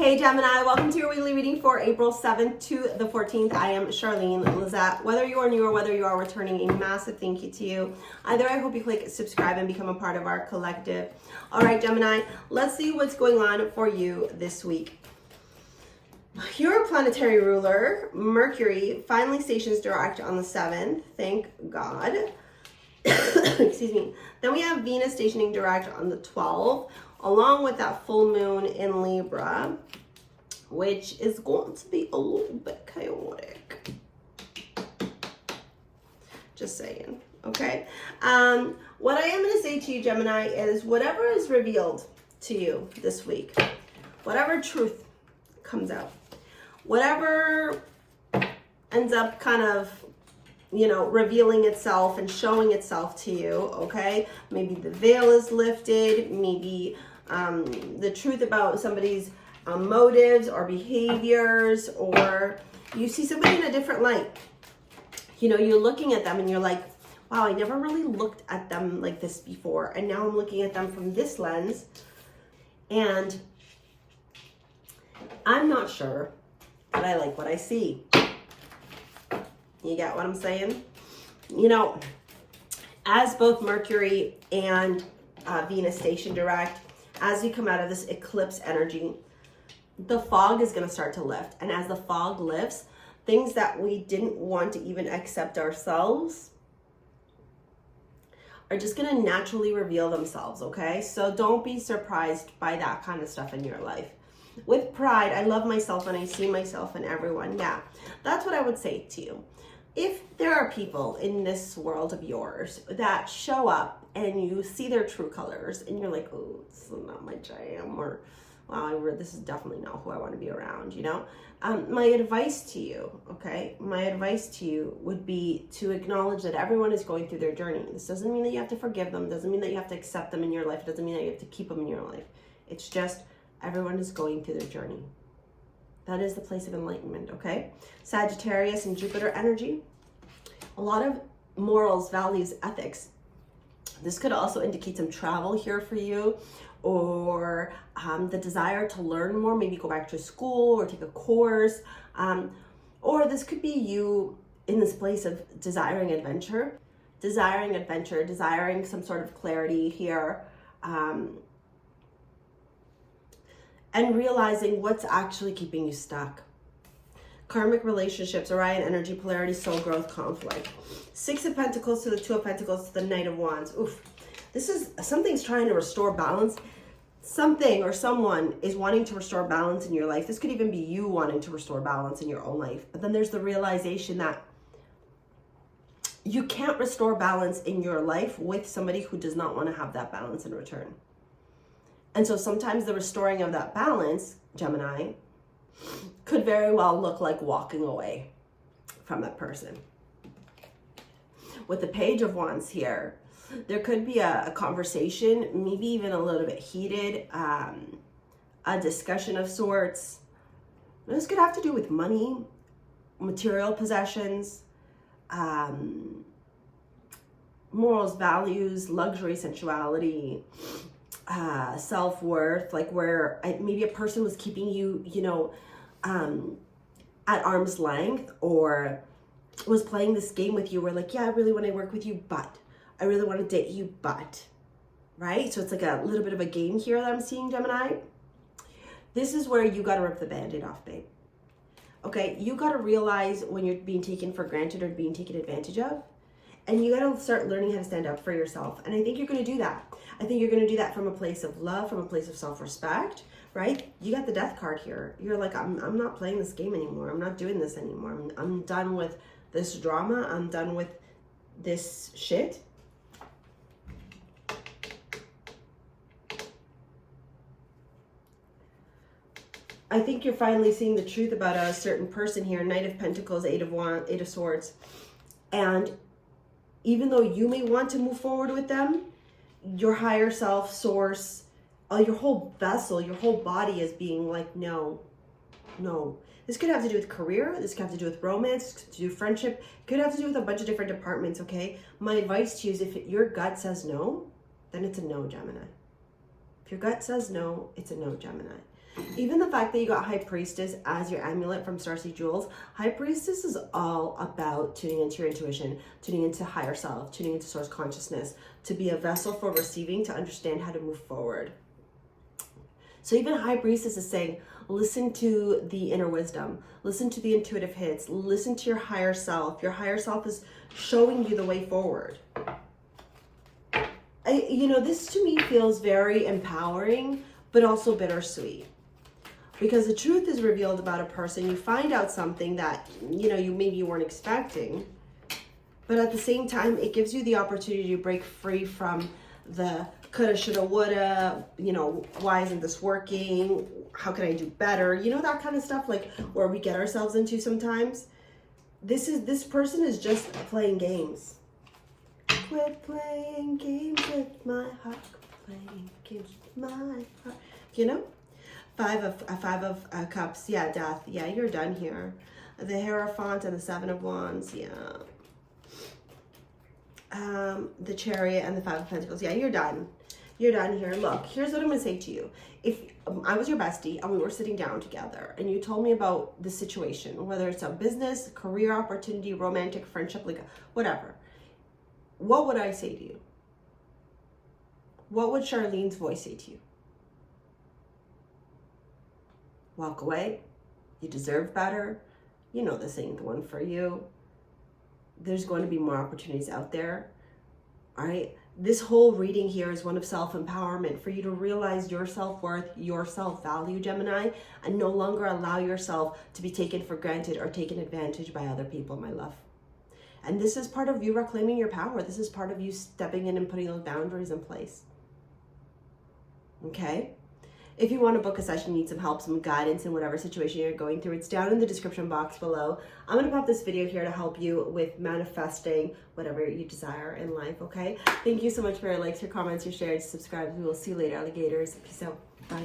Hey Gemini, welcome to your weekly reading for April 7th to the 14th. I am Charlene Lizette. Whether you are new or whether you are returning, a massive thank you to you. Either I hope you click subscribe and become a part of our collective. All right, Gemini, let's see what's going on for you this week. Your planetary ruler, Mercury, finally stations direct on the 7th. Thank God. Excuse me. Then we have Venus stationing direct on the 12th, along with that full moon in Libra, which is going to be a little bit chaotic. Just saying, okay? What I am going to say to you, Gemini, is whatever is revealed to you this week, whatever truth comes out, whatever ends up kind of, you know, revealing itself and showing itself to you, okay? Maybe the veil is lifted, maybe the truth about somebody's motives or behaviors, or you see somebody in a different light. You know, you're looking at them and you're like, wow, I never really looked at them like this before. And now I'm looking at them from this lens. And I'm not sure that I like what I see. You get what I'm saying? You know, as both Mercury and Venus station direct, as we come out of this eclipse energy, the fog is going to start to lift. And as the fog lifts, things that we didn't want to even accept ourselves are just going to naturally reveal themselves, okay? So don't be surprised by that kind of stuff in your life. With pride, I love myself and I see myself in everyone. Yeah, that's what I would say to you. If there are people in this world of yours that show up and you see their true colors and you're like, oh, this is not my jam, or wow, this is definitely not who I want to be around, you know? My advice to you, okay? My advice to you would be to acknowledge that everyone is going through their journey. This doesn't mean that you have to forgive them. Doesn't mean that you have to accept them in your life. It doesn't mean that you have to keep them in your life. It's just everyone is going through their journey. That is the place of enlightenment, okay? Sagittarius and Jupiter energy. A lot of morals, values, ethics. This could also indicate some travel here for you, or the desire to learn more, maybe go back to school or take a course. Or this could be you in this place of desiring adventure, desiring some sort of clarity here. And realizing what's actually keeping you stuck. Karmic relationships, Orion energy, polarity, soul growth, conflict. 6 of Pentacles to the 2 of Pentacles to the Knight of Wands. Oof. This is, something's trying to restore balance. Something or someone is wanting to restore balance in your life. This could even be you wanting to restore balance in your own life. But then there's the realization that you can't restore balance in your life with somebody who does not want to have that balance in return. And so sometimes the restoring of that balance, Gemini, could very well look like walking away from that person. With the Page of Wands here, there could be a conversation, maybe even a little bit heated, a discussion of sorts. This could have to do with money, material possessions, morals, values, luxury, sensuality, self-worth, like where maybe a person was keeping you, you know, at arm's length, or was playing this game with you where like, yeah, I really want to work with you, but I really want to date you, but, right? So it's like a little bit of a game here that I'm seeing, Gemini. This is where you got to rip the Band-Aid off, babe. Okay, you got to realize when you're being taken for granted or being taken advantage of, and you got to start learning how to stand up for yourself. And I think you're going to do that. I think you're going to do that from a place of love, from a place of self-respect, right? You got the Death card here. You're like, I'm not playing this game anymore. I'm not doing this anymore. I'm done with this drama. I'm done with this shit. I think you're finally seeing the truth about a certain person here. Knight of Pentacles, 8 of Wands, 8 of Swords. And even though you may want to move forward with them, your higher self, source, your whole vessel, your whole body is being like, no. This could have to do with career. This could have to do with romance. This could do with friendship. It could have to do with a bunch of different departments, okay? My advice to you is if your gut says no, then it's a no, Gemini. If your gut says no, it's a no, Gemini. Even the fact that you got High Priestess as your amulet from StarSea Jewels, High Priestess is all about tuning into your intuition, tuning into higher self, tuning into source consciousness, to be a vessel for receiving, to understand how to move forward. So even High Priestess is saying, listen to the inner wisdom, listen to the intuitive hits, listen to your higher self. Your higher self is showing you the way forward. You know, this to me feels very empowering, but also bittersweet. Because the truth is revealed about a person. You find out something that, you know, you weren't expecting. But at the same time, it gives you the opportunity to break free from the coulda, shoulda, woulda, you know, why isn't this working? How can I do better? You know, that kind of stuff, like where we get ourselves into sometimes. This person is just playing games. Quit playing games with my heart. Playing games with my heart. You know? Five of Cups. Yeah, Death. Yeah, you're done here. The Hierophant and the Seven of Wands. Yeah. The Chariot and the Five of Pentacles. Yeah, you're done. You're done here. Look, here's what I'm going to say to you. If I was your bestie and we were sitting down together and you told me about the situation, whether it's a business, career opportunity, romantic, friendship, like whatever, what would I say to you? What would Charlene's voice say to you? Walk away. You deserve better. You know this ain't the one for you. There's going to be more opportunities out there. All right. This whole reading here is one of self-empowerment for you to realize your self-worth, your self-value, Gemini, and no longer allow yourself to be taken for granted or taken advantage by other people, my love. And this is part of you reclaiming your power. This is part of you stepping in and putting those boundaries in place. Okay? If you want to book a session, need some help, some guidance in whatever situation you're going through, it's down in the description box below. I'm going to pop this video here to help you with manifesting whatever you desire in life, okay? Thank you so much for your likes, your comments, your shares, subscribe. We will see you later, alligators. Peace out. Bye.